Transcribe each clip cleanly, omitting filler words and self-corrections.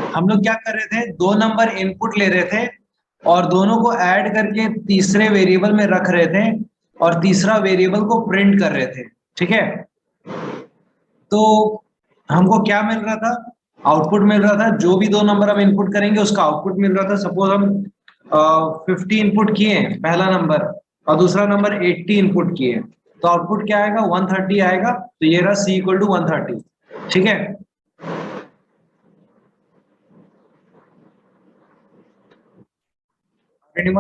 हम लोग क्या कर रहे थे, दो नंबर इनपुट ले रहे थे और दोनों को ऐड करके तीसरे वेरिएबल में रख रहे थे और तीसरा वेरिएबल को प्रिंट कर रहे थे। ठीक है, तो हमको क्या मिल रहा था, आउटपुट मिल रहा था। जो भी दो नंबर हम इनपुट करेंगे उसका आउटपुट मिल रहा था। सपोज हम 50 इनपुट किए पहला नंबर और दूसरा नंबर 80 इनपुट किए, तो आउटपुट क्या आएगा, 130 आएगा। तो ये रहा C इक्वल टू 130। ठीक है,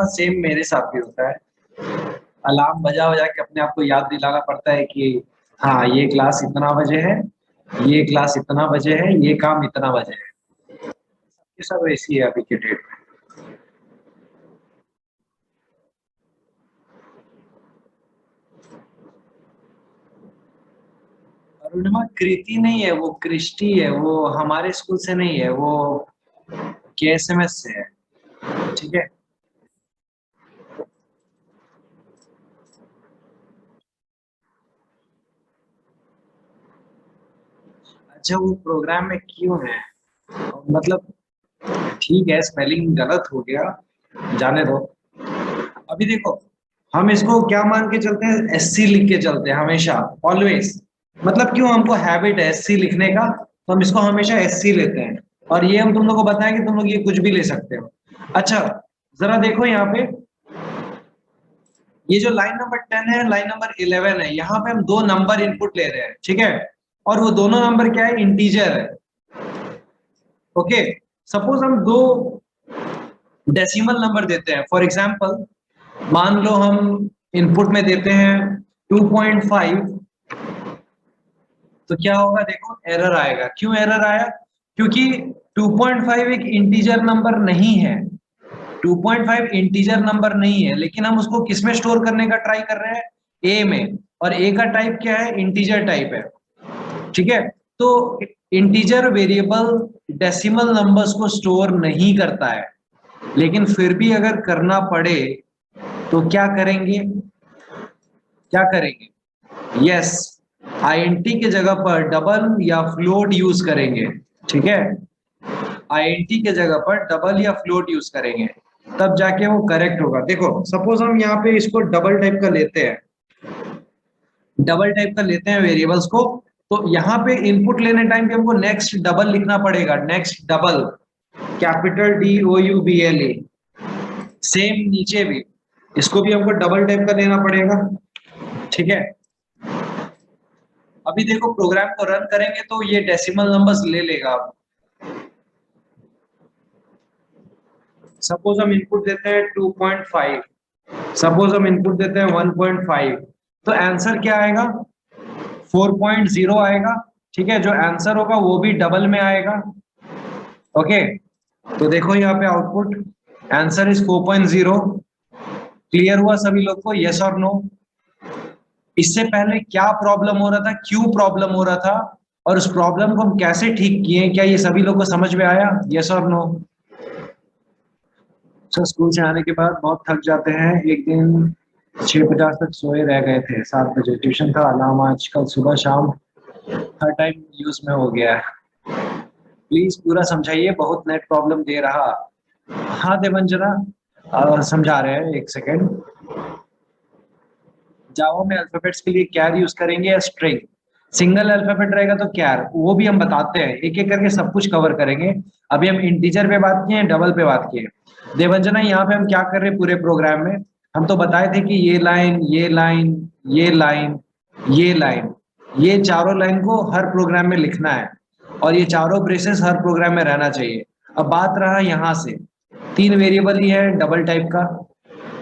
सेम मेरे साथ भी होता है। अलार्म बजा बजा के अपने आप को याद दिलाना पड़ता है कि हाँ ये क्लास इतना बजे है, ये क्लास इतना बजे है, ये काम इतना बजे है। ये सब ऐसी है अभी के डेट में। अरुणिमा कृति नहीं है, वो कृष्टि है। वो हमारे स्कूल से नहीं है, वो KSMS से है। ठीक है, अच्छा वो प्रोग्राम में क्यों है, मतलब ठीक है स्पेलिंग गलत हो गया, जाने दो। अभी देखो, हम इसको क्या मान के चलते हैं, SC लिख के चलते हैं हमेशा, ऑलवेज। मतलब क्यों, हमको हैबिट है SC लिखने का, तो हम इसको हमेशा SC लेते हैं। और ये हम तुम लोग को बताएं कि तुम लोग ये कुछ भी ले सकते हो। अच्छा, जरा देखो यहाँ पे, ये जो लाइन नंबर 10 है, लाइन नंबर 11 है, यहाँ पे हम दो नंबर इनपुट ले रहे हैं। ठीक है, और वो दोनों नंबर क्या है, इंटीजर है। ओके, सपोज हम दो डेसिमल नंबर देते हैं। फॉर एग्जाम्पल, मान लो हम इनपुट में देते हैं 2.5, तो क्या होगा, देखो एरर आएगा। क्यों एरर आया, क्योंकि 2.5 एक इंटीजर नंबर नहीं है। 2.5 इंटीजर नंबर नहीं है, लेकिन हम उसको किसमें स्टोर करने का ट्राई कर रहे हैं, ए में। और ए का टाइप क्या है, इंटीजर टाइप है। ठीक है, तो इंटीजर वेरिएबल डेसिमल नंबर्स को स्टोर नहीं करता है, लेकिन फिर भी अगर करना पड़े तो क्या करेंगे, क्या करेंगे, यस, INT के जगह पर डबल या फ्लोट यूज करेंगे। ठीक है, INT के जगह पर डबल या फ्लोट यूज करेंगे, तब जाके वो करेक्ट होगा। देखो सपोज हम यहाँ पे इसको डबल टाइप का लेते हैं, डबल टाइप का लेते हैं वेरिएबल्स को, तो यहाँ पे इनपुट लेने टाइम पे हमको नेक्स्ट डबल लिखना पड़ेगा, next double, capital DOUBLE। Same नीचे भी, इसको भी हमको डबल टाइप का लेना पड़ेगा। ठीक है, अभी देखो प्रोग्राम को रन करेंगे तो ये डेसिमल नंबर्स ले लेगा। सपोज हम इनपुट देते हैं 2.5, सपोज हम इनपुट देते हैं 1.5, तो आंसर क्या आएगा, 4.0 आएगा। ठीक है, जो आंसर होगा वो भी डबल में आएगा। ओके, तो देखो यहाँ पे आउटपुट, आंसर इज 4.0। क्लियर हुआ सभी लोग को, यस और नो। इससे पहले क्या प्रॉब्लम हो रहा था, क्यों प्रॉब्लम हो रहा था, और उस प्रॉब्लम को हम कैसे ठीक किए, क्या ये सभी लोग को समझ में आया, यस और नो। सर स्कूल से आने के बाद बहुत थक जाते हैं। एक दिन 6:50 तक सोए रह गए थे, 7 बजे ट्यूशन था, अलार्म आजकल सुबह शाम हर टाइम यूज में हो गया है। प्लीज पूरा समझाइए, बहुत नेट प्रॉब्लम दे रहा। हाँ देवंजना, समझा रहे हैं, एक सेकेंड। जावा में अल्फाबेट्स के लिए कैर यूज करेंगे या स्ट्रिंग, सिंगल अल्फाबेट रहेगा तो कैर, वो भी हम बताते हैं, एक एक करके सब कुछ कवर करेंगे। अभी हम इंटीजर पे बात किए हैं, डबल पे बात किए। देवंजना यहाँ पे हम क्या कर रहे हैं पूरे प्रोग्राम में, हम तो बताए थे कि ये लाइन, ये लाइन, ये लाइन, ये लाइन, ये चारों लाइन को हर प्रोग्राम में लिखना है, और ये चारों ब्रेसेस हर प्रोग्राम में रहना चाहिए। अब बात रहा यहाँ से, तीन वेरिएबल ही है डबल टाइप का।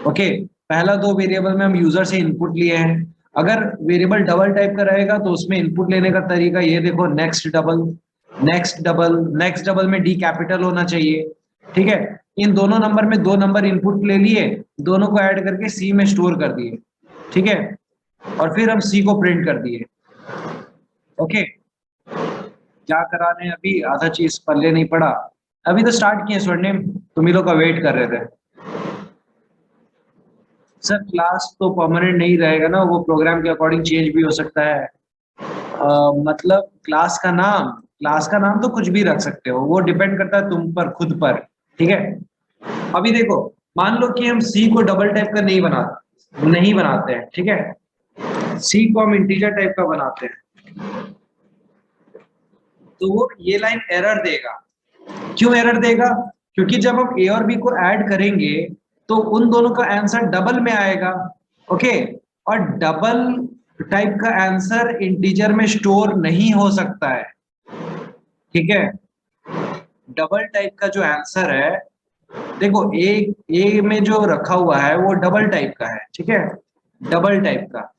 ओके, पहला दो वेरिएबल में हम यूजर से इनपुट लिए हैं। अगर वेरिएबल डबल टाइप का रहेगा तो उसमें इनपुट लेने का तरीका ये देखो, next double, next double, next double में डी कैपिटल होना चाहिए। ठीक है, इन दोनों नंबर में दो नंबर इनपुट ले लिए, दोनों को ऐड करके सी में स्टोर कर दिए। ठीक है, और फिर हम सी को प्रिंट कर दिए। ओके, क्या करा रहे हैं अभी, आधा चीज पल्ले नहीं पड़ा। अभी तो स्टार्ट किए स्वर्णिम, तुम ही लोग का वेट कर रहे थे। सर क्लास तो परमानेंट नहीं रहेगा ना, वो प्रोग्राम के अकॉर्डिंग चेंज भी हो सकता है। मतलब क्लास का नाम क्लास का नाम तो कुछ भी रख सकते हो, वो डिपेंड करता है तुम पर, खुद पर, ठीक है। अभी देखो, मान लो कि हम सी को डबल टाइप का नहीं बनाते हैं, ठीक है, सी को हम इंटीजर टाइप का बनाते हैं, तो वो ये लाइन एरर देगा। क्यों एरर देगा? क्योंकि जब हम ए और बी को ऐड करेंगे तो उन दोनों का आंसर डबल में आएगा, ओके। और डबल टाइप का आंसर इंटीजर में स्टोर नहीं हो सकता है, ठीक है। डबल टाइप का जो आंसर है, देखो ए में जो रखा हुआ है वो डबल टाइप का है, ठीक है, डबल टाइप का।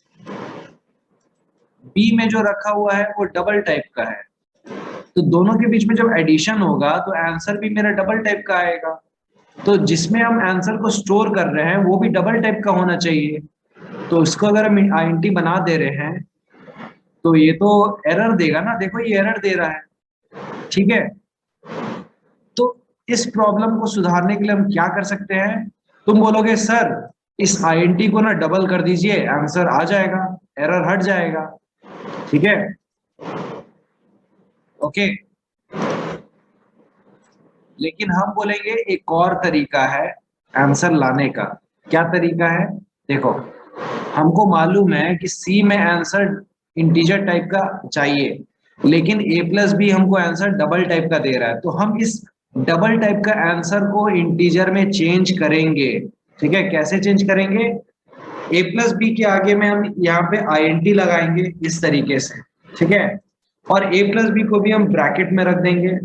बी में जो रखा हुआ है वो डबल टाइप का है। तो दोनों के बीच में जब एडिशन होगा तो आंसर भी मेरा डबल टाइप का आएगा। तो जिसमें हम आंसर को स्टोर कर रहे हैं वो भी डबल टाइप का होना चाहिए। तो इसको अगर हम आईएनटी बना दे रहे हैं तो ये तो एरर देगा ना, देखो ये एरर दे रहा है, ठीक है। तो इस प्रॉब्लम को सुधारने के लिए हम क्या कर सकते हैं? तुम बोलोगे सर इस आईएनटी को ना डबल कर दीजिए, आंसर आ जाएगा, एरर हट जाएगा, ठीक है, ओके। लेकिन हम बोलेंगे एक और तरीका है आंसर लाने का। क्या तरीका है? देखो, हमको मालूम है कि सी में आंसर इंटीजर टाइप का चाहिए, लेकिन ए प्लस बी हमको आंसर डबल टाइप का दे रहा है, तो हम इस डबल टाइप का आंसर को इंटीजर में चेंज करेंगे, ठीक है। कैसे चेंज करेंगे? ए प्लस बी के आगे में हम यहाँ पे आईएनटी लगाएंगे इस तरीके से, ठीक है, और ए प्लस बी को भी हम ब्रैकेट में रख देंगे।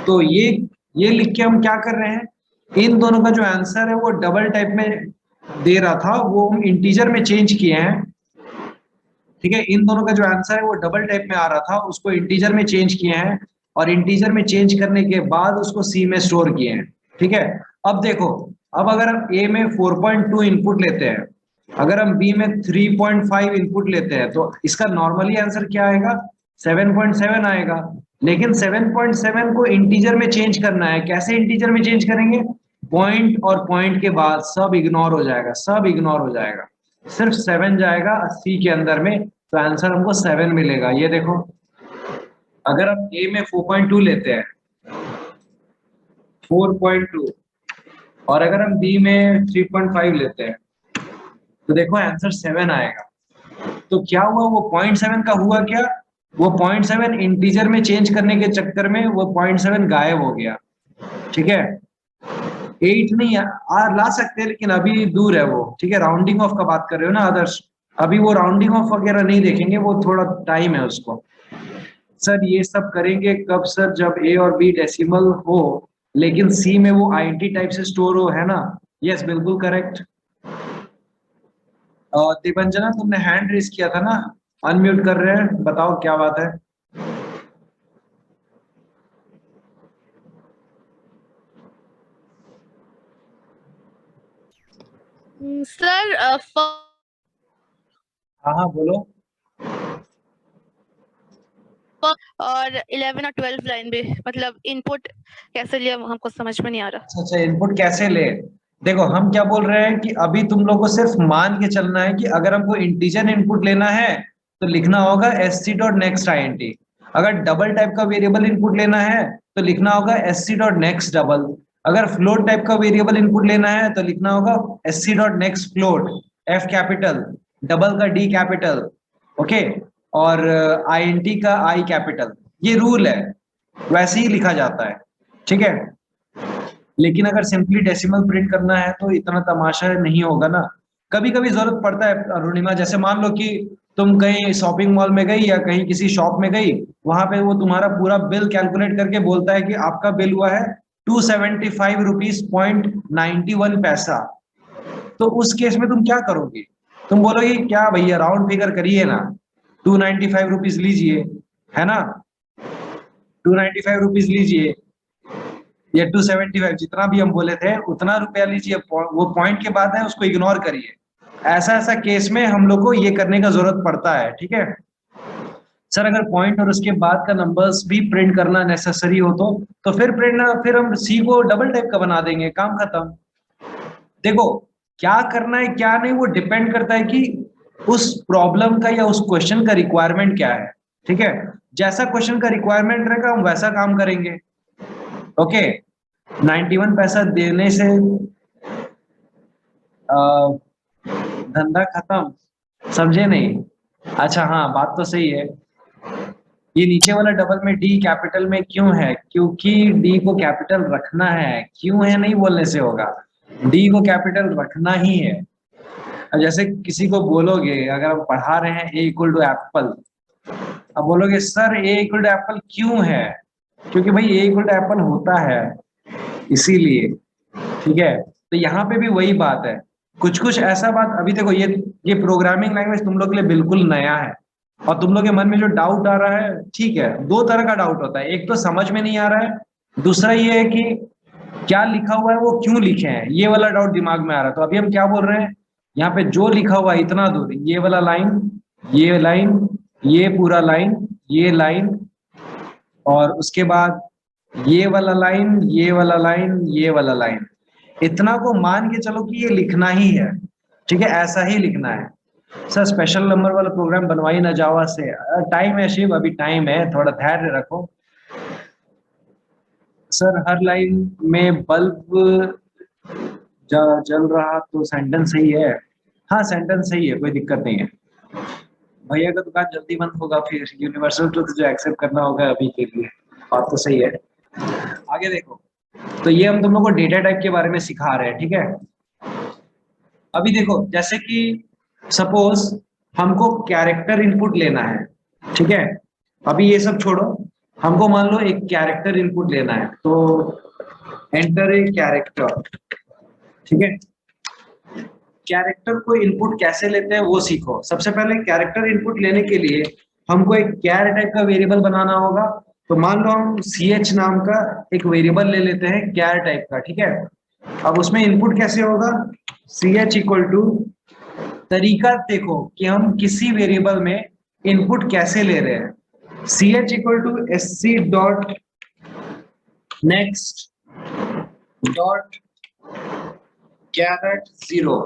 तो ये लिख के हम क्या कर रहे हैं, इन दोनों का जो आंसर है वो डबल टाइप में दे रहा था, वो हम इंटीजर में चेंज किए हैं, ठीक है। इन दोनों का जो आंसर है वो डबल टाइप में आ रहा था, उसको इंटीजर में चेंज किए हैं, और इंटीजर में चेंज करने के बाद उसको सी में स्टोर किए हैं, ठीक है। अब देखो, अब अगर हम ए में 4.2 इनपुट लेते हैं, अगर हम बी में 3.5 इनपुट लेते हैं, तो इसका नॉर्मली आंसर क्या आएगा? 7.7 आएगा। लेकिन 7.7 को इंटीजर में चेंज करना है, कैसे इंटीजर में चेंज करेंगे? पॉइंट और पॉइंट के बाद सब इग्नोर हो जाएगा, सब इग्नोर हो जाएगा, सिर्फ 7 जाएगा 80 के अंदर में, तो आंसर हमको 7 मिलेगा। ये देखो, अगर हम ए में 4.2 लेते हैं, 4.2, और अगर हम बी में 3.5 लेते हैं, तो देखो आंसर 7 आएगा। तो क्या हुआ, वो 0.7 का हुआ क्या? वो 0.7 इंटीजर में चेंज करने के चक्कर में वो 0.7 गायब हो गया, ठीक है। 8 नहीं ला सकते, लेकिन अभी दूर है वो, ठीक है। राउंडिंग ऑफ का बात कर रहे हो ना आदर्श, अभी वो राउंडिंग ऑफ वगैरह नहीं देखेंगे, वो थोड़ा टाइम है उसको। सर ये सब करेंगे कब सर? जब ए और बी डेसिमल हो, लेकिन सी में वो आईएनटी टाइप से स्टोर हो, है ना? यस, बिल्कुल करेक्ट। दिवंजना तुमने हैंड रेस किया था ना, अनम्यूट कर रहे हैं, बताओ क्या बात है। सर हाँ हाँ बोलो। और 11 और 12 लाइन पे मतलब इनपुट कैसे लिया हमको समझ में नहीं आ रहा। अच्छा अच्छा, इनपुट कैसे ले? देखो हम क्या बोल रहे हैं कि अभी तुम लोग को सिर्फ मान के चलना है कि अगर हमको इंटीजर इनपुट लेना है तो लिखना होगा एससी डॉट नेक्स्ट आईएनटी। अगर डबल टाइप का वेरिएबल इनपुट लेना है तो लिखना होगा एससी डॉट नेक्स्ट डबल। अगर फ्लोट टाइप का वेरिएबल इनपुट लेना है तो लिखना होगा SC dot next float, F capital, double का डी कैपिटल, ओके, और आईएनटी का आई कैपिटल। ये रूल है, वैसे ही लिखा जाता है, ठीक है। लेकिन अगर सिंपली डेसिमल प्रिंट करना है तो इतना तमाशा नहीं होगा ना। कभी कभी जरूरत पड़ता है अरुणिमा, जैसे मान लो कि तुम कहीं शॉपिंग मॉल में गई या कहीं किसी शॉप में गई, वहां पे वो तुम्हारा पूरा बिल कैलकुलेट करके बोलता है कि आपका बिल हुआ है 275 रुपीज 91 पैसा। तो उस केस में तुम क्या करोगे? तुम बोलोगे क्या भैया राउंड फिगर करिए ना, 295 रुपीज लीजिए, है ना, 295 रुपीज लीजिए, या 275, जितना भी हम बोले थे उतना रुपया लीजिए, वो पॉइंट के बाद है उसको इग्नोर करिए। ऐसा ऐसा केस में हम लोग को ये करने का जरूरत पड़ता है, ठीक है। सर अगर पॉइंट और उसके बाद का नंबर्स भी प्रिंट करना नेसेसरी हो तो फिर हम सी को डबल टाइप का बना देंगे, काम खत्म। देखो, क्या करना है क्या नहीं वो डिपेंड करता है कि उस प्रॉब्लम का या उस क्वेश्चन का रिक्वायरमेंट क्या है, ठीक है। जैसा क्वेश्चन का रिक्वायरमेंट रहेगा हम वैसा काम करेंगे। ओके, 91 पैसा देने से धंधा खत्म, समझे नहीं? अच्छा हाँ, बात तो सही है। ये नीचे वाला डबल में डी कैपिटल में क्यों है? क्योंकि डी को कैपिटल रखना है, क्यों है नहीं बोलने से होगा, डी को कैपिटल रखना ही है। अब जैसे किसी को बोलोगे, अगर हम पढ़ा रहे हैं ए इक्वल टू एप्पल, अब बोलोगे sir a equal to apple क्यों है? क्योंकि भाई ए इक्वल टू एप्पल होता है इसीलिए, ठीक है। तो यहाँ पे भी वही बात है, कुछ कुछ ऐसा बात, अभी देखो ये प्रोग्रामिंग लैंग्वेज तुम लोग के लिए बिल्कुल नया है, और तुम लोग के मन में जो डाउट आ रहा है, ठीक है, दो तरह का डाउट होता है, एक तो समझ में नहीं आ रहा है, दूसरा ये है कि क्या लिखा हुआ है वो क्यों लिखे हैं, ये वाला डाउट दिमाग में आ रहा है। तो अभी हम क्या बोल रहे हैं, यहाँ पे जो लिखा हुआ है इतना दूर, ये वाला लाइन, ये लाइन, ये पूरा लाइन, ये लाइन, और उसके बाद ये वाला लाइन, ये वाला लाइन, ये वाला लाइन, इतना को मान के चलो कि ये लिखना ही है, ठीक है, ऐसा ही लिखना है। सर स्पेशल नंबर वाला प्रोग्राम बनवाई ना जावा से, टाइम है शिव, अभी टाइम है, थोड़ा धैर्य रखो। सर हर लाइन में बल्ब जल रहा तो सेंटेंस सही है? हाँ सेंटेंस सही है, कोई दिक्कत नहीं है। भैया का दुकान जल्दी बंद होगा, फिर यूनिवर्सल ट्रुथ जो एक्सेप्ट करना होगा अभी के लिए, बात तो सही है। आगे देखो, तो ये हम तुम लोग को डेटा टाइप के बारे में सिखा रहे हैं, ठीक है। अभी देखो, जैसे कि सपोज हमको कैरेक्टर इनपुट लेना है, ठीक है, अभी ये सब छोड़ो, हमको मान लो एक कैरेक्टर इनपुट लेना है, तो एंटर ए कैरेक्टर, ठीक है। कैरेक्टर को इनपुट कैसे लेते हैं वो सीखो। सबसे पहले कैरेक्टर इनपुट लेने के लिए हमको एक कैर टाइप का वेरिएबल बनाना होगा। तो मान लो हम ch नाम का एक वेरिएबल ले लेते हैं कैर टाइप का, ठीक है। अब उसमें इनपुट कैसे होगा, ch इक्वल टू, तरीका देखो कि हम किसी वेरिएबल में इनपुट कैसे ले रहे हैं, ch equal to sc dot next dot caret 0।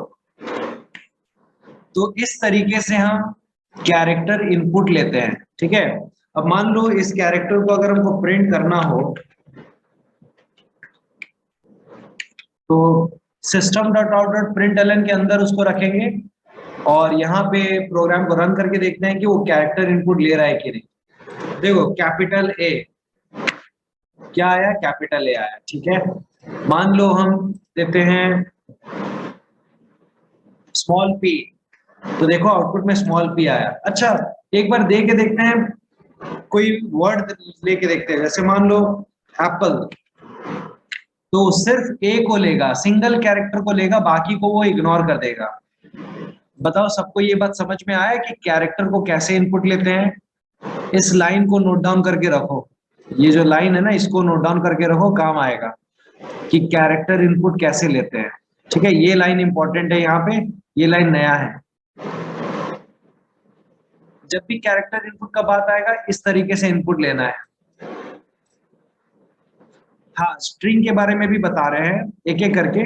तो इस तरीके से हम कैरेक्टर इनपुट लेते हैं, ठीक है। अब मान लो इस कैरेक्टर को अगर हमको प्रिंट करना हो, तो system dot out dot print ln के अंदर उसको रखेंगे, और यहाँ पे प्रोग्राम को रन करके देखते हैं कि वो कैरेक्टर इनपुट ले रहा है कि नहीं। देखो कैपिटल ए, क्या आया, कैपिटल ए आया, ठीक है। मान लो हम देते हैं स्मॉल पी, तो देखो आउटपुट में स्मॉल पी आया। अच्छा एक बार दे के देखते हैं, कोई वर्ड लेके देखते हैं, जैसे मान लो एप्पल, तो सिर्फ ए को लेगा, सिंगल कैरेक्टर को लेगा, बाकी को वो इग्नोर कर देगा। बताओ सबको ये बात समझ में आया कि कैरेक्टर को कैसे इनपुट लेते हैं? इस लाइन को नोट डाउन करके रखो, ये जो लाइन है ना इसको नोट डाउन करके रखो, काम आएगा कि कैरेक्टर इनपुट कैसे लेते हैं, ठीक है। ये लाइन इंपॉर्टेंट है, यहाँ पे ये लाइन नया है। जब भी कैरेक्टर इनपुट का बात आएगा इस तरीके से इनपुट लेना है। हाँ स्ट्रिंग के बारे में भी बता रहे हैं एक एक करके।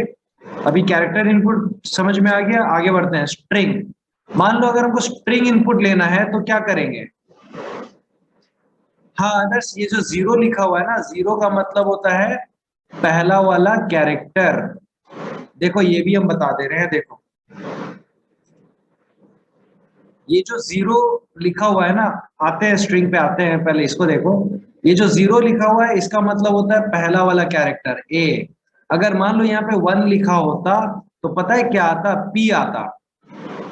अभी कैरेक्टर इनपुट समझ में आ गया, आगे बढ़ते हैं। स्ट्रिंग, मान लो अगर हमको स्ट्रिंग इनपुट लेना है तो क्या करेंगे? हाँ अदर्स, ये जो जीरो लिखा हुआ है ना, जीरो का मतलब होता है पहला वाला कैरेक्टर। देखो ये भी हम बता दे रहे हैं, देखो ये जो जीरो लिखा हुआ है ना, आते हैं स्ट्रिंग पे आते हैं, पहले इसको देखो, ये जो जीरो लिखा हुआ है इसका मतलब होता है पहला वाला कैरेक्टर ए। अगर मान लो यहाँ पे वन लिखा होता तो पता है क्या आता, पी आता,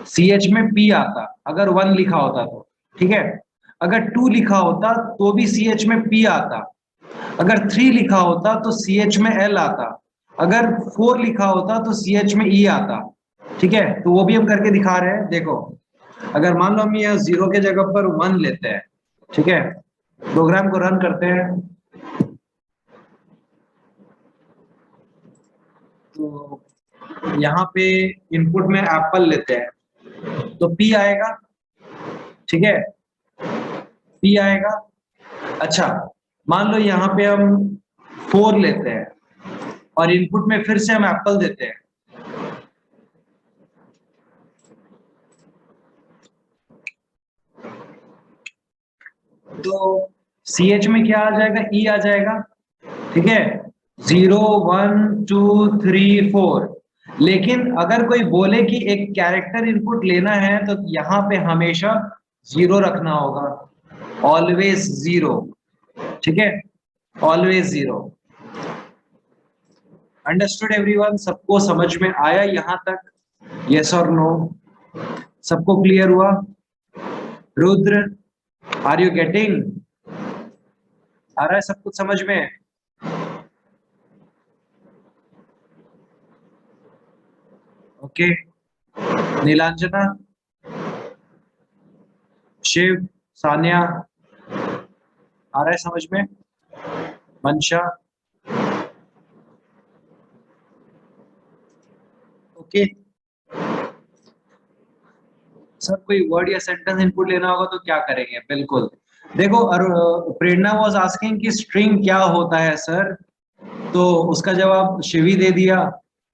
सी एच में पी आता, अगर वन लिखा होता तो, ठीक है। अगर टू लिखा होता तो भी सी एच में पी आता, अगर थ्री लिखा होता तो सी एच में एल आता, अगर फोर लिखा होता तो सी एच में ई आता, ठीक है। तो वो भी हम करके दिखा रहे हैं, देखो अगर मान लो हम ये जीरो के जगह पर वन लेते हैं, ठीक है, प्रोग्राम को रन करते हैं, तो यहाँ पे इनपुट में एप्पल लेते हैं तो पी आएगा, ठीक है, पी आएगा। अच्छा मान लो यहाँ पे हम फोर लेते हैं और इनपुट में फिर से हम एप्पल देते हैं, तो CH में क्या आ जाएगा, E आ जाएगा, ठीक है, 0 1 2 3 4। लेकिन अगर कोई बोले कि एक कैरेक्टर इनपुट लेना है तो यहाँ पे हमेशा 0 रखना होगा, ऑलवेज 0, ठीक है, ऑलवेज 0। Understood everyone? सबको समझ में आया यहाँ तक? यस और नो? सबको क्लियर हुआ? Rudra, are you getting? आ रहा है सब कुछ समझ में? ओके, नीलांजना, शिव, सान्या, आ रहा है समझ में? मंशा, ओके। सर कोई वर्ड या सेंटेंस इनपुट लेना होगा तो क्या करेंगे? बिल्कुल, देखो, प्रेरणा वाज आस्किंग कि स्ट्रिंग क्या होता है सर, तो उसका जवाब शिवी दे दिया।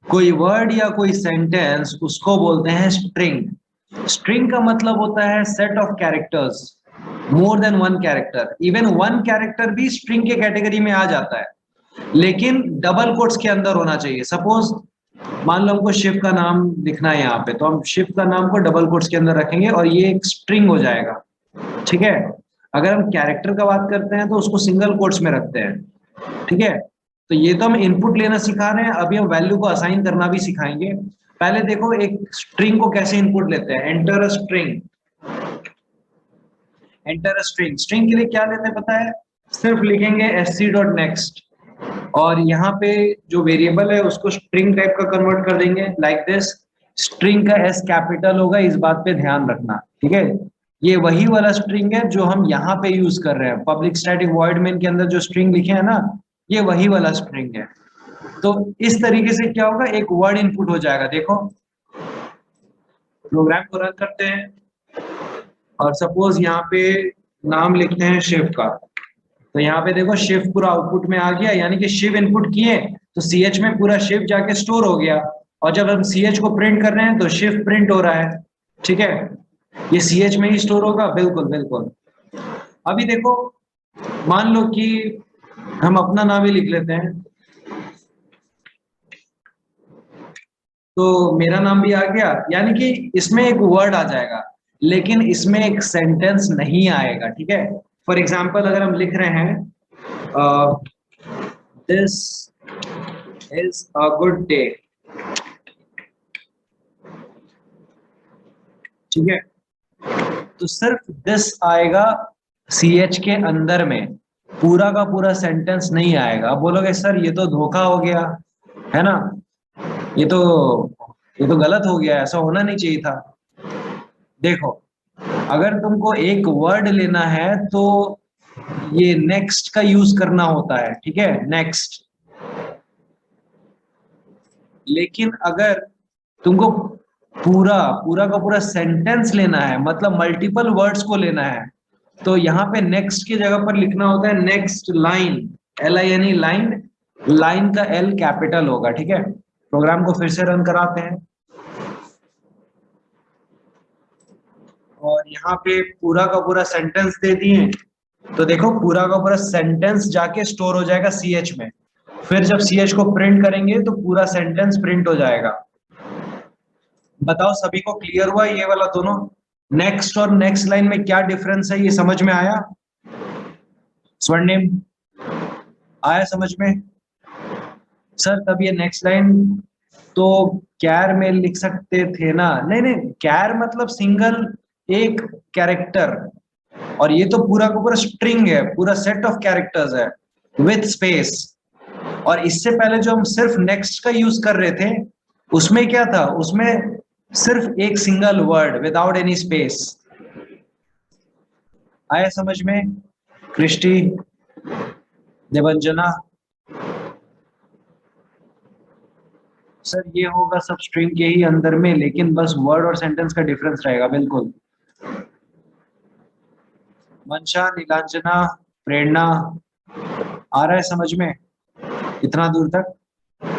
कोई वर्ड या कोई सेंटेंस, उसको बोलते हैं स्ट्रिंग। स्ट्रिंग का मतलब होता है set of characters, more than one character. Even one character भी स्ट्रिंग के कैटेगरी में आ जाता है, लेकिन डबल कोट्स के अंदर होना चाहिए। सपोज मान लो हमको शिव का नाम लिखना है यहाँ पे, तो हम शिव का नाम को डबल कोट्स के अंदर रखेंगे और ये एक स्ट्रिंग हो जाएगा, ठीक है। अगर हम कैरेक्टर का बात करते हैं तो उसको सिंगल कोट्स में रखते हैं, ठीक है। तो ये तो हम इनपुट लेना सिखा रहे हैं, अभी हम वैल्यू को असाइन करना भी सिखाएंगे। पहले देखो एक स्ट्रिंग को कैसे इनपुट लेते हैं। Enter a string, enter a string. String के लिए क्या लेते हैं पता है? सिर्फ लिखेंगे sc.next और यहाँ पे जो वेरिएबल है उसको स्ट्रिंग टाइप का कन्वर्ट कर देंगे, लाइक दिस। स्ट्रिंग का S कैपिटल होगा, इस बात पे ध्यान रखना, ठीक है। ये वही वाला स्ट्रिंग है जो हम यहाँ पे यूज कर रहे हैं, पब्लिक स्टैटिक वॉइड मेन के अंदर जो स्ट्रिंग लिखे हैं ना, ये वही वाला स्ट्रिंग है। तो इस तरीके से क्या होगा, एक वर्ड इनपुट हो जाएगा। देखो प्रोग्राम को रन करते हैं और सपोज यहाँ पे नाम लिखते हैं शिव का, तो यहाँ पे देखो शिव पूरा आउटपुट में आ गया, यानी कि शिव इनपुट किए तो CH में पूरा शिव जाके स्टोर हो गया। और जब हम CH को प्रिंट कर रहे हैं तो शिव प्रिंट हो रहा है, ठीक है। ये CH में ही स्टोर होगा, बिल्कुल बिल्कुल। अभी देखो मान लो कि हम अपना नाम ही लिख लेते हैं, तो मेरा नाम भी आ गया, यानी कि इसमें एक वर्ड आ जाएगा लेकिन इसमें एक सेंटेंस नहीं आएगा, ठीक है। फॉर एग्जाम्पल अगर हम लिख रहे हैं this is a good day, ठीक है, तो सिर्फ दिस आएगा CH के अंदर में, पूरा का पूरा सेंटेंस नहीं आएगा। आप बोलोगे सर ये तो धोखा हो गया है ना, ये तो ये तो गलत हो गया, ऐसा होना नहीं चाहिए था। देखो अगर तुमको एक वर्ड लेना है तो ये नेक्स्ट का यूज करना होता है, ठीक है, नेक्स्ट। लेकिन अगर तुमको पूरा पूरा का पूरा सेंटेंस लेना है, मतलब मल्टीपल वर्ड्स को लेना है, तो यहाँ पे नेक्स्ट की जगह पर लिखना होता है next line, LINE line. Line का L कैपिटल होगा, ठीक है। प्रोग्राम को फिर से रन कराते हैं और यहाँ पे पूरा का पूरा सेंटेंस दे दिए, तो देखो पूरा का पूरा सेंटेंस जाके स्टोर हो जाएगा CH में। फिर जब CH को प्रिंट करेंगे तो पूरा सेंटेंस प्रिंट हो जाएगा। बताओ सभी को क्लियर हुआ ये वाला दोनों? नेक्स्ट और नेक्स्ट लाइन में क्या डिफरेंस है, ये समझ में आया? स्वर्णिम, आया समझ में? सर तब ये नेक्स्ट लाइन तो कैर में लिख सकते थे ना? नहीं नहीं, कैर मतलब सिंगल एक कैरेक्टर, और ये तो पूरा का पूरा स्ट्रिंग है, पूरा सेट ऑफ कैरेक्टर्स है विथ स्पेस। और इससे पहले जो हम सिर्फ नेक्स्ट का यूज कर रहे थे उसमें क्या था, उसमें सिर्फ एक single word without any space. आया समझ में? कृष्टि, देवंजना, सर ये होगा सब स्ट्रिंग के ही अंदर में, लेकिन बस वर्ड और सेंटेंस का डिफरेंस रहेगा, बिल्कुल। मंशा, नीलांजना, प्रेरणा, आ रहा है समझ में इतना दूर तक?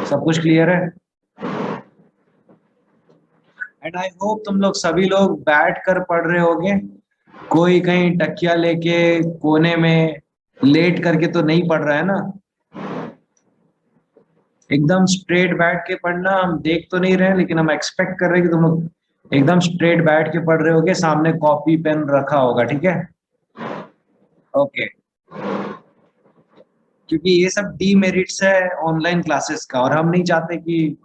सब कुछ क्लियर है? एंड आई होप तुम लोग सभी लोग बैठ कर पढ़ रहे होगे, कोई कहीं तकिया लेके कोने में लेट करके तो नहीं पढ़ रहा है ना। एकदम स्ट्रेट बैठ के पढ़ना, हम देख तो नहीं रहे हैं लेकिन हम एक्सपेक्ट कर रहे हैं कि तुम लोग एकदम स्ट्रेट बैठ के पढ़ रहे होगे, सामने कॉपी पेन रखा होगा, ठीक है। ओके, क्योंकि ये सब डीमेरिट्स है ऑनलाइन क्लासेस का, और हम नहीं चाहते कि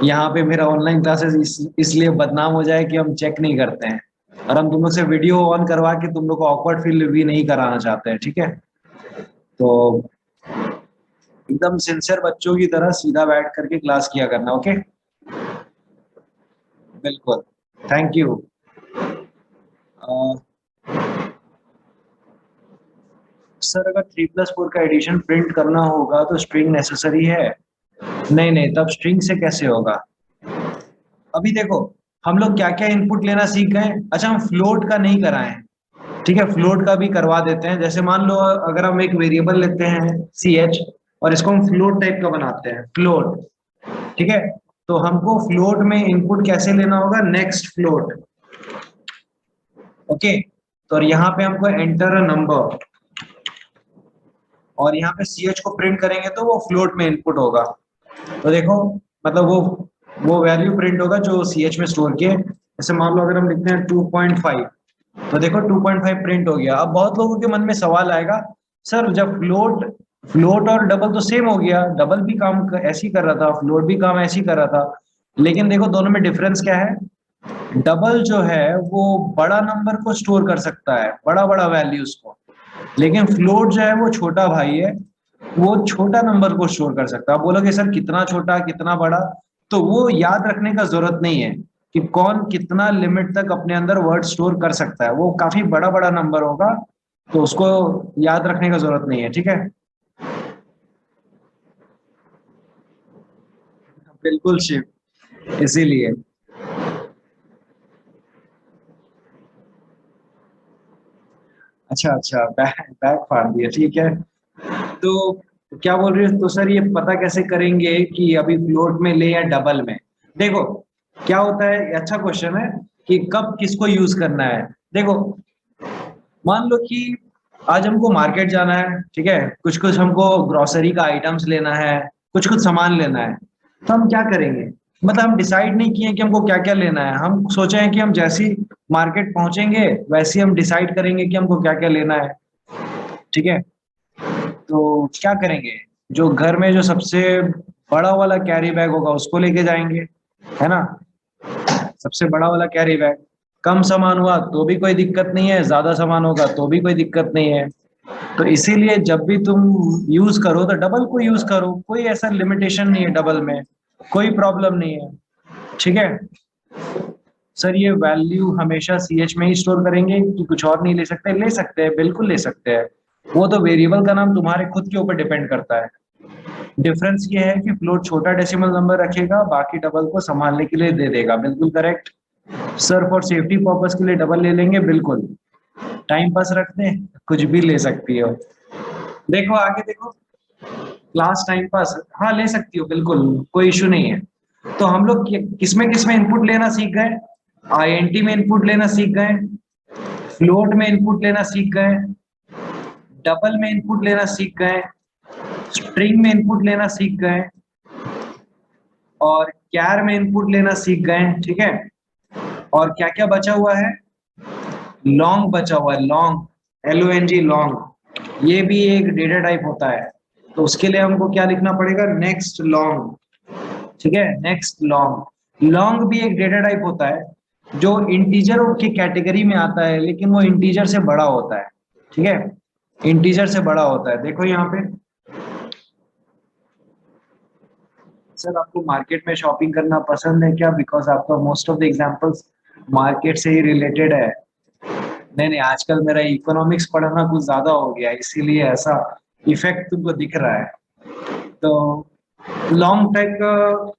यहाँ पे मेरा ऑनलाइन क्लासेस इसलिए बदनाम हो जाए कि हम चेक नहीं करते हैं, और हम तुम लोग से वीडियो ऑन करवा के तुम लोग को ऑकवर्ड फील भी नहीं कराना चाहते हैं, ठीक है। तो एकदम सिंसियर बच्चों की तरह सीधा बैठ करके क्लास किया करना, ओके। बिल्कुल, थैंक यू। सर अगर 3+4 का एडिशन प्रिंट करना होगा तो स्ट्रिंग नेसेसरी है? नहीं नहीं, तब स्ट्रिंग से कैसे होगा? अभी देखो, हम लोग क्या क्या इनपुट लेना सीख गए। अच्छा, हम फ्लोट का नहीं कराएं, ठीक है, फ्लोट का भी करवा देते हैं। जैसे मान लो अगर हम एक वेरिएबल लेते हैं ch और इसको हम फ्लोट टाइप का बनाते हैं, फ्लोट, ठीक है। तो हमको फ्लोट में इनपुट कैसे लेना होगा, नेक्स्ट फ्लोट, ओके। तो यहाँ पे हमको एंटर अ नंबर, और यहाँ पे ch को प्रिंट करेंगे तो वो फ्लोट में इनपुट होगा। तो देखो, मतलब वो वैल्यू प्रिंट होगा जो ch में स्टोर किए। जैसे मान लो अगर हम लिखते हैं 2.5, तो देखो 2.5 प्रिंट हो गया। अब बहुत लोगों के मन में सवाल आएगा, सर जब फ्लोट फ्लोट और डबल तो सेम हो गया, डबल भी काम ऐसे ही कर रहा था, फ्लोट भी काम ऐसे ही कर रहा था, लेकिन देखो दोनों में डिफरेंस क्या है। डबल जो है वो बड़ा नंबर को स्टोर कर सकता है, बड़ा बड़ा वैल्यूज को, लेकिन फ्लोट जो है वो छोटा भाई है, वो छोटा नंबर को स्टोर कर सकता है। आप बोलोगे सर कितना छोटा कितना बड़ा, तो वो याद रखने का जरूरत नहीं है कि कौन कितना लिमिट तक अपने अंदर वर्ड स्टोर कर सकता है। वो काफी बड़ा बड़ा नंबर होगा तो उसको याद रखने का जरूरत नहीं है, ठीक है। बिल्कुल शिव, इसीलिए। अच्छा अच्छा, बैक बैक फाड़ दिया, ठीक है। तो क्या बोल रही हो, तो सर ये पता कैसे करेंगे कि अभी फ्लोट में ले या डबल में? देखो क्या होता है, अच्छा क्वेश्चन है कि कब किसको यूज करना है। देखो मान लो कि आज हमको मार्केट जाना है, ठीक है, कुछ कुछ हमको ग्रोसरी का आइटम्स लेना है, कुछ कुछ सामान लेना है, तो हम क्या करेंगे, मतलब हम डिसाइड नहीं किए कि हमको क्या क्या लेना है। हम सोचे हैं कि हम जैसी मार्केट पहुंचेंगे वैसे ही हम डिसाइड करेंगे कि हमको क्या क्या लेना है, ठीक है। तो क्या करेंगे, जो घर में जो सबसे बड़ा वाला कैरी बैग होगा उसको लेके जाएंगे, है ना, सबसे बड़ा वाला कैरी बैग। कम सामान हुआ तो भी कोई दिक्कत नहीं है, ज्यादा सामान होगा तो भी कोई दिक्कत नहीं है। तो इसीलिए जब भी तुम यूज करो तो डबल को यूज करो, कोई ऐसा लिमिटेशन नहीं है डबल में, कोई प्रॉब्लम नहीं है, ठीक है। सर ये वैल्यू हमेशा ch में ही स्टोर करेंगे कि कुछ और नहीं ले सकते? ले सकते हैं, बिल्कुल ले सकते हैं। वो तो वेरिएबल का नाम तुम्हारे खुद के ऊपर डिपेंड करता है। डिफरेंस ये है कि फ्लोट छोटा डेसिमल नंबर रखेगा, बाकी डबल को संभालने के लिए दे देगा, बिल्कुल correct. Sir for safety purpose के लिए डबल ले लेंगे, बिल्कुल। टाइम पास रख दें, कुछ भी ले सकती हो। देखो आगे देखो, क्लास टाइम पास, हाँ ले सकती हो, बिल्कुल कोई इशू नहीं है। तो हम लोग किसमें किसमें इनपुट लेना सीख गए, INT में इनपुट लेना सीख गए, फ्लोट में इनपुट लेना सीख गए, डबल में इनपुट लेना सीख गए, स्ट्रिंग में इनपुट लेना सीख गए, और कैर में इनपुट लेना सीख गए, ठीक है। और क्या क्या बचा हुआ है, लॉन्ग बचा हुआ है, लॉन्ग, LONG लॉन्ग, ये भी एक डेटा टाइप होता है। तो उसके लिए हमको क्या लिखना पड़ेगा, नेक्स्ट लॉन्ग, ठीक है, नेक्स्ट लॉन्ग। लॉन्ग भी एक डेटा टाइप होता है जो इंटीजर की कैटेगरी में आता है, लेकिन वो इंटीजर से बड़ा होता है, ठीक है, इंटीजर से बड़ा होता है। देखो यहाँ पे, सर आपको मार्केट में शॉपिंग करना पसंद है क्या, बिकॉज आपका most of the examples market से ही रिलेटेड है। नहीं नहीं, आजकल मेरा इकोनॉमिक्स पढ़ना कुछ ज्यादा हो गया है, इसीलिए ऐसा इफेक्ट तुमको दिख रहा है। तो लॉन्ग टाइप का,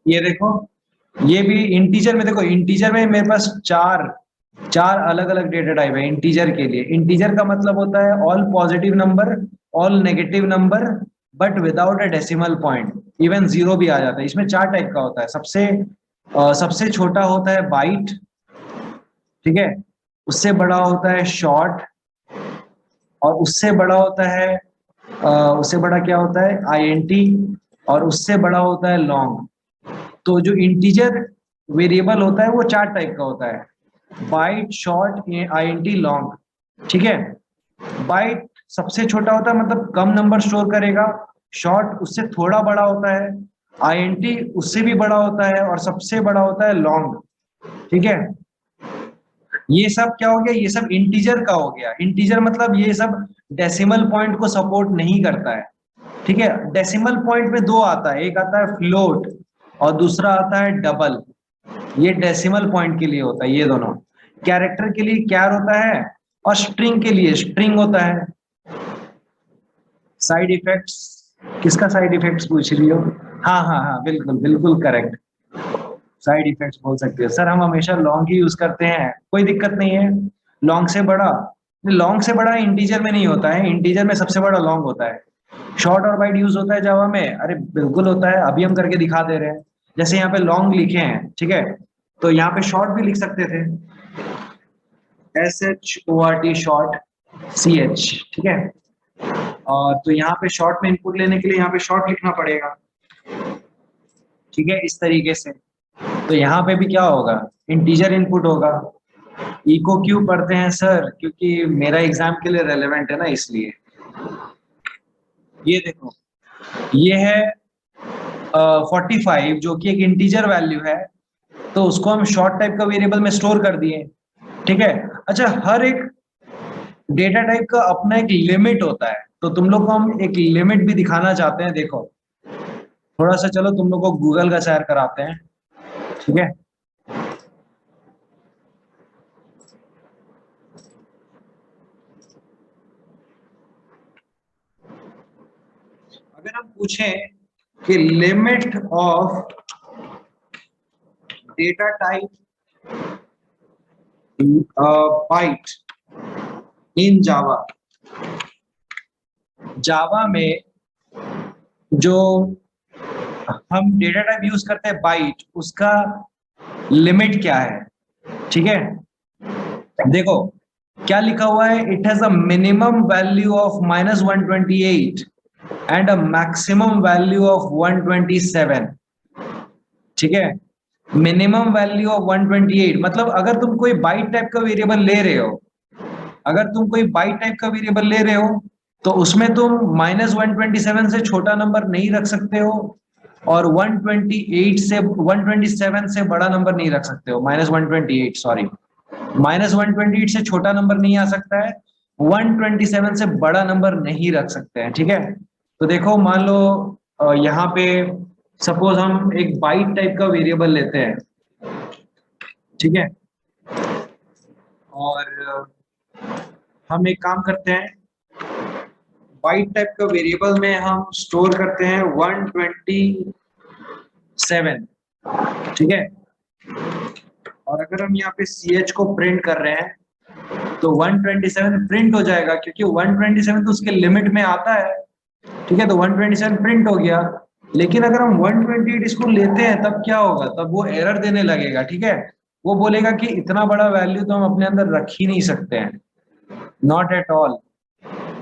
ये देखो, ये भी इंटीजर में, देखो इंटीजर में मेरे पास चार चार अलग अलग डेटा टाइप है इंटीजर के लिए। इंटीजर का मतलब होता है all positive number, all negative number, but without a decimal point, even zero भी आ जाता है। इसमें चार टाइप का होता है। सबसे छोटा होता है बाइट, ठीक है, उससे बड़ा होता है शॉर्ट, और उससे बड़ा होता है उससे बड़ा क्या होता है आईएनटी, और उससे बड़ा होता है लॉन्ग। तो जो इंटीजर वेरिएबल होता है वो 4 टाइप का होता है, बाइट, शॉर्ट, आईएनटी, लॉन्ग। ठीक है, बाइट सबसे छोटा होता है, मतलब कम नंबर स्टोर करेगा। शॉर्ट उससे थोड़ा बड़ा होता है, आईएनटी उससे भी बड़ा होता है, और सबसे बड़ा होता है लॉन्ग। ठीक है, ये सब क्या हो गया, ये सब इंटीजर का हो गया। इंटीजर मतलब ये सब डेसिमल पॉइंट को सपोर्ट नहीं करता है। ठीक है, डेसिमल पॉइंट में 2 आता है, एक आता है फ्लोट और दूसरा आता है डबल। ये डेसिमल पॉइंट के लिए होता है, ये दोनों। कैरेक्टर के लिए कैर होता है, और स्ट्रिंग के लिए स्ट्रिंग होता है। साइड इफेक्ट्स, किसका साइड इफेक्ट्स पूछ रही हो? हाँ हाँ हाँ, बिल्कुल बिल्कुल करेक्ट। साइड इफेक्ट्स बोल सकते हो सर, हम हमेशा लॉन्ग ही यूज करते हैं, कोई दिक्कत नहीं है। लॉन्ग से बड़ा, लॉन्ग से बड़ा इंटीजर में नहीं होता है, इंटीजर में सबसे बड़ा लॉन्ग होता है। शॉर्ट और बाइट यूज होता है जावा में, अरे बिल्कुल होता है, अभी हम करके दिखा दे रहे हैं। जैसे यहाँ पे लॉन्ग लिखे हैं, ठीक है, तो यहाँ पे शॉर्ट भी लिख सकते थे, SHORT, शॉर्ट, CH। ठीक है, और तो यहाँ पे शॉर्ट में इनपुट लेने के लिए यहाँ पे शॉर्ट लिखना पड़ेगा। ठीक है, इस तरीके से। तो यहाँ पे भी क्या होगा, इंटीजर इनपुट होगा। इको क्यों पढ़ते हैं सर? क्योंकि मेरा एग्जाम के लिए रेलेवेंट है ना, इसलिए। ये देखो, ये है 45 जो कि एक इंटीजर वैल्यू है, तो उसको हम शॉर्ट टाइप का वेरिएबल में स्टोर कर दिए। ठीक है, अच्छा, हर एक डेटा टाइप का अपना एक लिमिट होता है, तो तुम लोग को हम एक लिमिट भी दिखाना चाहते हैं। देखो थोड़ा सा, चलो तुम लोग को गूगल का सैर कराते हैं। ठीक है, अगर हम पूछें कि limit of data type byte in Java, Java में जो हम डेटा टाइप यूज करते हैं बाइट, उसका लिमिट क्या है? ठीक है, देखो क्या लिखा हुआ है, it has a minimum value of -128 and a maximum value of 127। ठीक है, मिनिमम वैल्यू ऑफ 128 मतलब अगर तुम कोई बाइट टाइप का वेरिएबल ले रहे हो, अगर तुम कोई बाइट टाइप का वेरिएबल ले रहे हो, तो उसमें तुम -127 से छोटा नंबर नहीं रख सकते हो, और 128 से 127 से बड़ा नंबर नहीं रख सकते हो। -128, सॉरी, -128 से छोटा नंबर नहीं आ सकता है, 127 से बड़ा नंबर नहीं रख सकते हैं। ठीक है, तो देखो मान लो यहाँ पे सपोज हम एक बाइट टाइप का वेरिएबल लेते हैं। ठीक है, और हम एक काम करते हैं, बाइट टाइप का वेरिएबल में हम स्टोर करते हैं 127। ठीक है, और अगर हम यहाँ पे CH को प्रिंट कर रहे हैं तो 127 प्रिंट हो जाएगा, क्योंकि 127 तो उसके लिमिट में आता है। ठीक है, तो 127 प्रिंट हो गया। लेकिन अगर हम 128 इसको लेते हैं तब क्या होगा, तब वो एरर देने लगेगा। ठीक है, वो बोलेगा कि इतना बड़ा वैल्यू तो हम अपने अंदर रख ही नहीं सकते हैं, नॉट एट ऑल।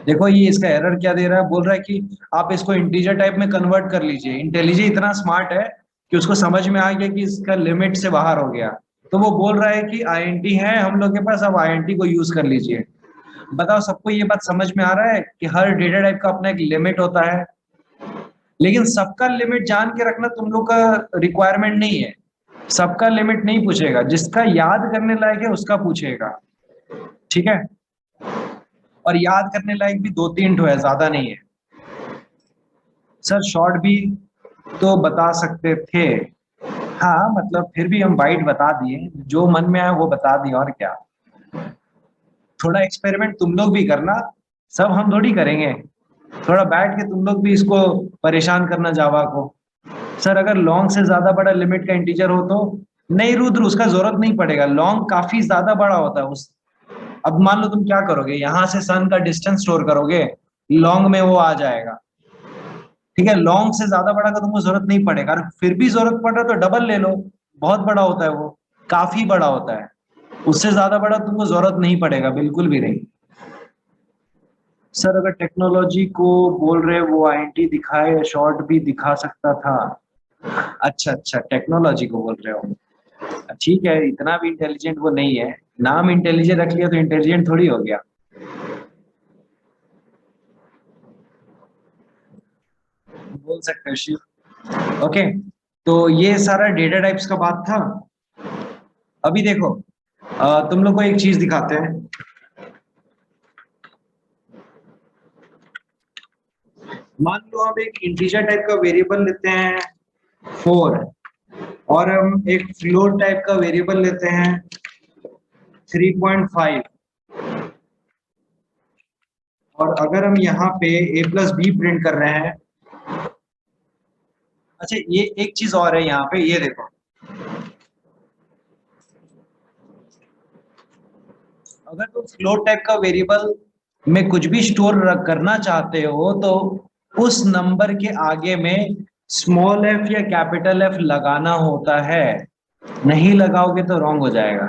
देखो ये इसका एरर क्या दे रहा है, बोल रहा है कि आप इसको इंटीजर टाइप में कन्वर्ट कर लीजिए। इंटेलिजेंट इतना स्मार्ट है कि उसको समझ में आ गया कि इसका लिमिट से बाहर हो गया, तो वो बोल रहा है कि आईएनटी है हम लोग के पास, अब आईएनटी को यूज कर लीजिए। बताओ सबको ये बात समझ में आ रहा है कि हर डेटा टाइप का अपना एक लिमिट होता है, लेकिन सबका लिमिट जान के रखना तुम लोग का रिक्वायरमेंट नहीं है। सबका लिमिट नहीं पूछेगा, जिसका याद करने लायक है उसका पूछेगा। ठीक है, और याद करने लायक भी 2-3 ठो है, ज्यादा नहीं है। सर शॉर्ट भी तो बता सकते थे, हाँ मतलब फिर भी हम बाइट बता दिए, जो मन में आया वो बता दिया, और क्या। थोड़ा एक्सपेरिमेंट तुम लोग भी करना, सब हम थोड़ी करेंगे। थोड़ा बैठ के तुम लोग भी इसको परेशान करना जावा को। सर अगर लॉन्ग से ज्यादा बड़ा लिमिट का इंटीजर हो तो नहीं रुद्र, उसका जरूरत नहीं पड़ेगा, लॉन्ग काफी ज्यादा बड़ा होता है उस। अब मान लो तुम क्या करोगे, यहाँ से सन का डिस्टेंस स्टोर करोगे, लॉन्ग में वो आ जाएगा। ठीक है, लॉन्ग से ज्यादा बड़ा का तुमको जरूरत नहीं पड़ेगा, और फिर भी जरूरत पड़ रहा है तो डबल ले लो, बहुत बड़ा होता है वो, काफी बड़ा होता है। उससे ज्यादा बड़ा तुमको जरूरत नहीं पड़ेगा, बिल्कुल भी नहीं। सर अगर टेक्नोलॉजी को बोल रहे वो आईएनटी दिखाए या शॉर्ट भी दिखा सकता था। अच्छा अच्छा, टेक्नोलॉजी को बोल रहे हो। ठीक है, इतना भी इंटेलिजेंट वो नहीं है। नाम इंटेलिजेंट रख लिया तो इंटेलिजेंट थोड़ी हो गया। बोल सकते हो शिव। ओके, तो ये सारा डेटा टाइप्स का बात था। अभी देखो, तुम लोग को एक चीज दिखाते हैं। मान लो हम एक इंटीजर टाइप का वेरिएबल लेते हैं 4, और हम एक फ्लोट टाइप का वेरिएबल लेते हैं 3.5, और अगर हम यहाँ पे a+b प्रिंट कर रहे हैं। अच्छा, ये एक चीज और है यहाँ पे, ये देखो, अगर तुम फ्लोट टाइप का वेरिएबल में कुछ भी स्टोर करना चाहते हो तो उस नंबर के आगे में स्मॉल एफ या कैपिटल एफ लगाना होता है। नहीं लगाओगे तो रॉन्ग हो जाएगा।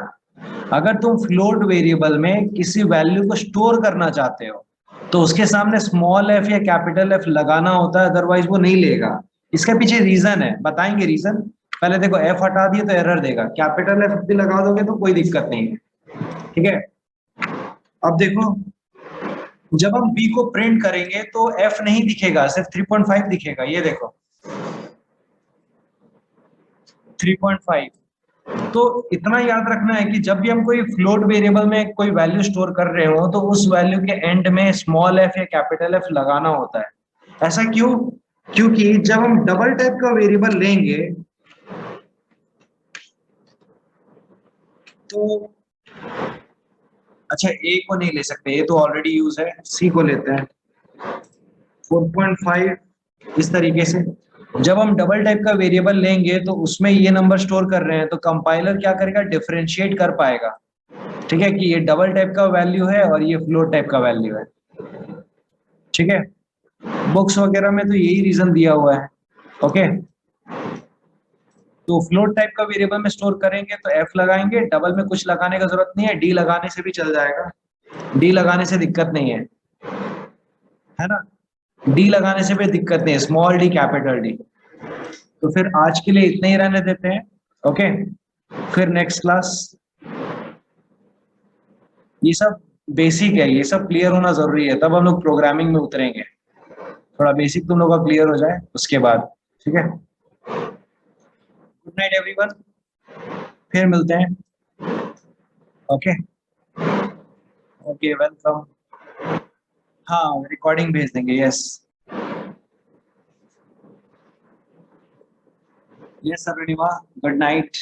अगर तुम फ्लोट वेरिएबल में किसी वैल्यू को स्टोर करना चाहते हो तो उसके सामने स्मॉल एफ या कैपिटल एफ लगाना होता है, अदरवाइज वो नहीं लेगा। इसके पीछे रीजन है, बताएंगे रीजन। पहले देखो, एफ हटा दिए तो एरर देगा, कैपिटल एफ भी लगा दोगे तो कोई दिक्कत नहीं है। ठीक है, अब देखो, जब हम बी को प्रिंट करेंगे तो एफ नहीं दिखेगा, सिर्फ 3.5 दिखेगा। ये देखो 3.5। तो इतना याद रखना है कि जब भी हम कोई फ्लोट वेरिएबल में कोई वैल्यू स्टोर कर रहे हो तो उस वैल्यू के एंड में स्मॉल एफ या कैपिटल एफ लगाना होता है। ऐसा क्यों? क्योंकि जब हम डबल टाइप का वेरिएबल लेंगे तो, अच्छा ए को नहीं ले सकते, ये तो ऑलरेडी यूज है, सी को लेते हैं 4.5। इस तरीके से जब हम डबल टाइप का वेरिएबल लेंगे तो उसमें ये नंबर स्टोर कर रहे हैं, तो कंपाइलर क्या करेगा, डिफरेंशिएट कर पाएगा। ठीक है, कि ये डबल टाइप का वैल्यू है और ये फ्लोट टाइप का वैल्यू है। ठीक है, बुक्स वगैरह में तो यही रीजन दिया हुआ है। ओके, तो फ्लोट टाइप का वेरिएबल में स्टोर करेंगे तो एफ लगाएंगे, डबल में कुछ लगाने का जरूरत नहीं है, डी लगाने से भी चल जाएगा। डी लगाने से दिक्कत नहीं है ना। डी लगाने से भी दिक्कत नहीं है, स्मॉल डी कैपिटल डी। तो फिर आज के लिए इतने ही रहने देते हैं। ओके, फिर नेक्स्ट क्लास, ये सब बेसिक है, ये सब क्लियर होना जरूरी है, तब हम लोग प्रोग्रामिंग में उतरेंगे। थोड़ा बेसिक तुम लोग का क्लियर हो जाए उसके बाद। ठीक है, गुड नाइट एवरीवन, फिर मिलते हैं। Okay, okay, welcome. हाँ, रिकॉर्डिंग भेज देंगे, yes. Yes Arunima, good night.